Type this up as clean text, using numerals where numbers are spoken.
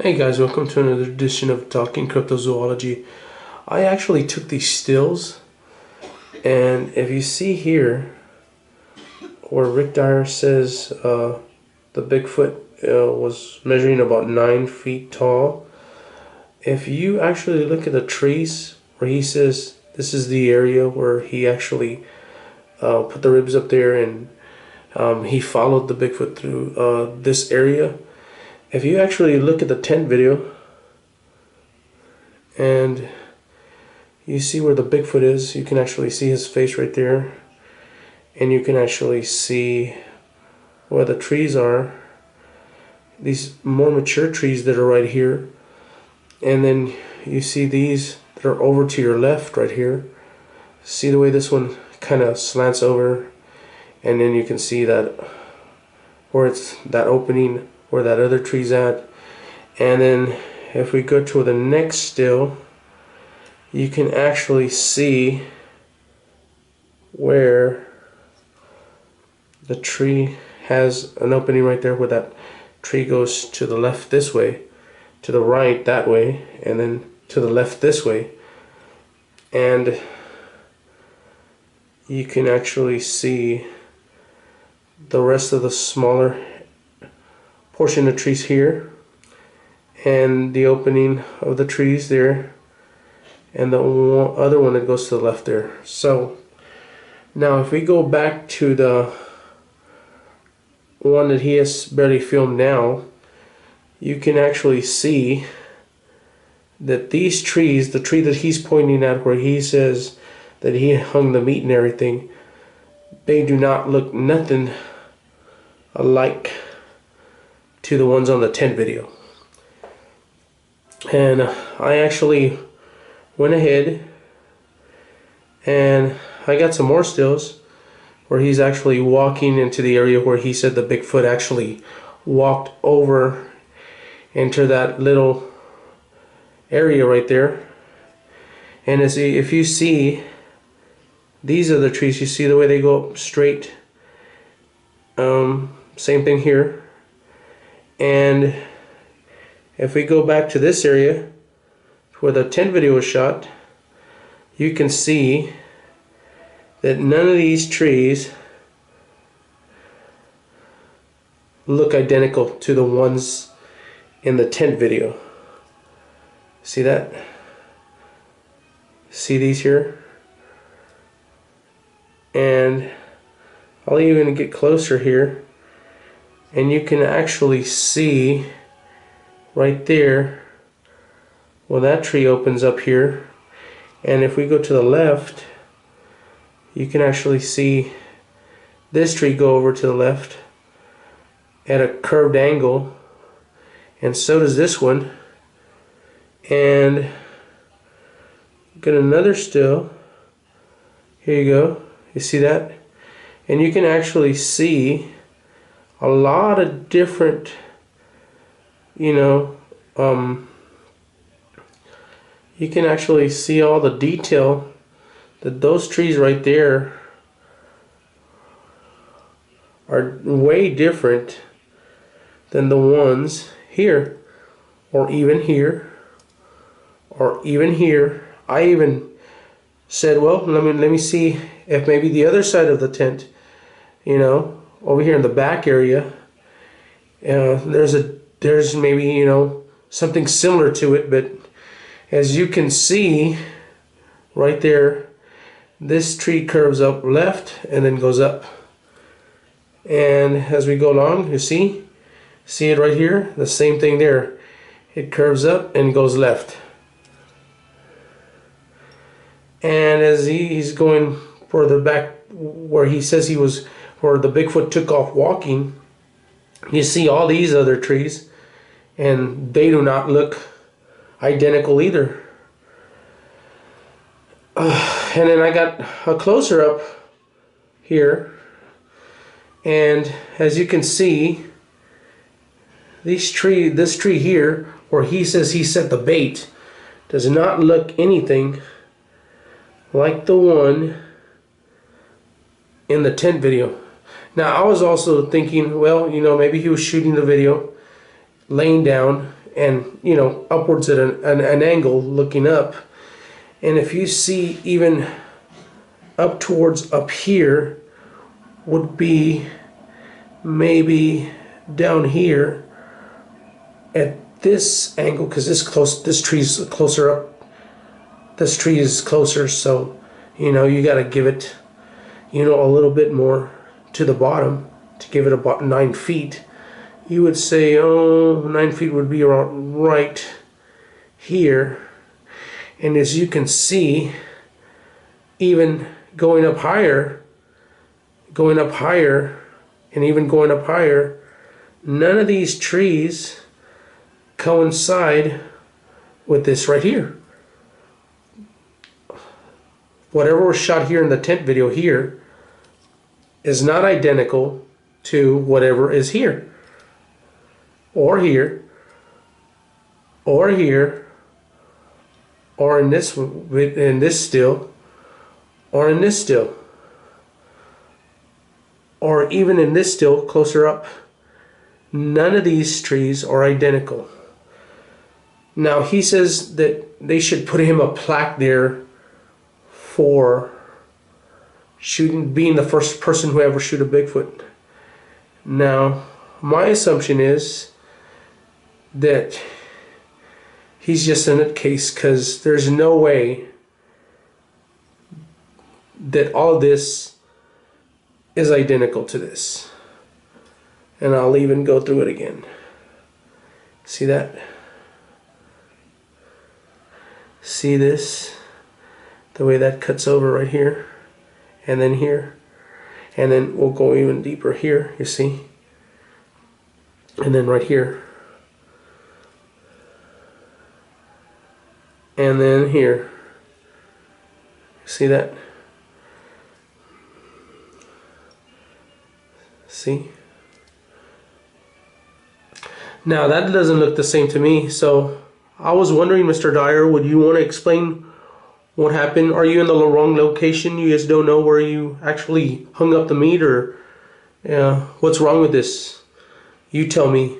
Hey guys, welcome to another edition of Talking Cryptozoology. I actually took these stills, and if you see here where Rick Dyer says the Bigfoot was measuring about 9 feet tall, if you actually look at the trees where he says this is the area where he actually put the ribs up there, and he followed the Bigfoot through this area. If you actually look at the tent video and you see where the Bigfoot is, you can actually see his face right there, and you can actually see where the trees are, these more mature trees that are right here, and then you see these that are over to your left right here. See the way this one kind of slants over, and then you can see that where it's that opening where that other tree's at. And then if we go to the next still, you can actually see where the tree has an opening right there, where that tree goes to the left this way, to the right that way, and then to the left this way. And you can actually see the rest of the smaller portion of trees here, and the opening of the trees there, and the other one that goes to the left there. So now if we go back to the one that he has barely filmed now, you can actually see that these trees, the tree that he's pointing at where he says that he hung the meat and everything, they do not look nothing alike to the ones on the tent video. And I actually went ahead and I got some more stills where he's actually walking into the area where he said the Bigfoot actually walked over into that little area right there. And if you see, these are the trees. You see the way they go up straight. Same thing here. And if we go back to this area where the tent video was shot, you can see that none of these trees look identical to the ones in the tent video. See that? See these here? And I'll even get closer here, and you can actually see right there where that tree opens up here. And if we go to the left, you can actually see this tree go over to the left at a curved angle, and so does this one. And get another still. Here you go. You see that? And you can actually see a lot of different, you can actually see all the detail that those trees right there are way different than the ones here, or even here, or even here. I even said, well, let me see if maybe the other side of the tent, over here in the back area, there's maybe something similar to it. But as you can see right there, this tree curves up left and then goes up. And as we go along, you see it right here, the same thing there. It curves up and goes left. And as he's going further back where he says he was, where the Bigfoot took off walking, you see all these other trees, and they do not look identical either. And then I got a closer up here, and as you can see, this tree here where he says he set the bait does not look anything like the one in the tent video. Now I was also thinking, well, maybe he was shooting the video laying down and you know, upwards at an angle looking up. And if you see even up towards up here would be maybe down here at this angle, because this tree's closer up. This tree is closer, so you know, you got to give it, you know, a little bit more to the bottom to give it about 9 feet. You would say, oh, 9 feet would be around right here. And as you can see, even going up higher, and even going up higher, none of these trees coincide with this right here. Whatever was shot here in the tent video here is not identical to whatever is here, or here, or here, or in this still, or in this still, or even in this still closer up. None of these trees are identical. Now he says that they should put him a plaque there for being the first person who ever shoot a Bigfoot. Now my assumption is that he's just in a case, because there's no way that all of this is identical to this. And I'll even go through it again. See that? See this? The way that cuts over right here, and then here, and then we'll go even deeper here, you see? And then right here. And then here. See that? See? Now that doesn't look the same to me, so I was wondering, Mr. Dyer, would you want to explain what happened? Are you in the wrong location? You just don't know where you actually hung up the meat, or what's wrong with this? You tell me.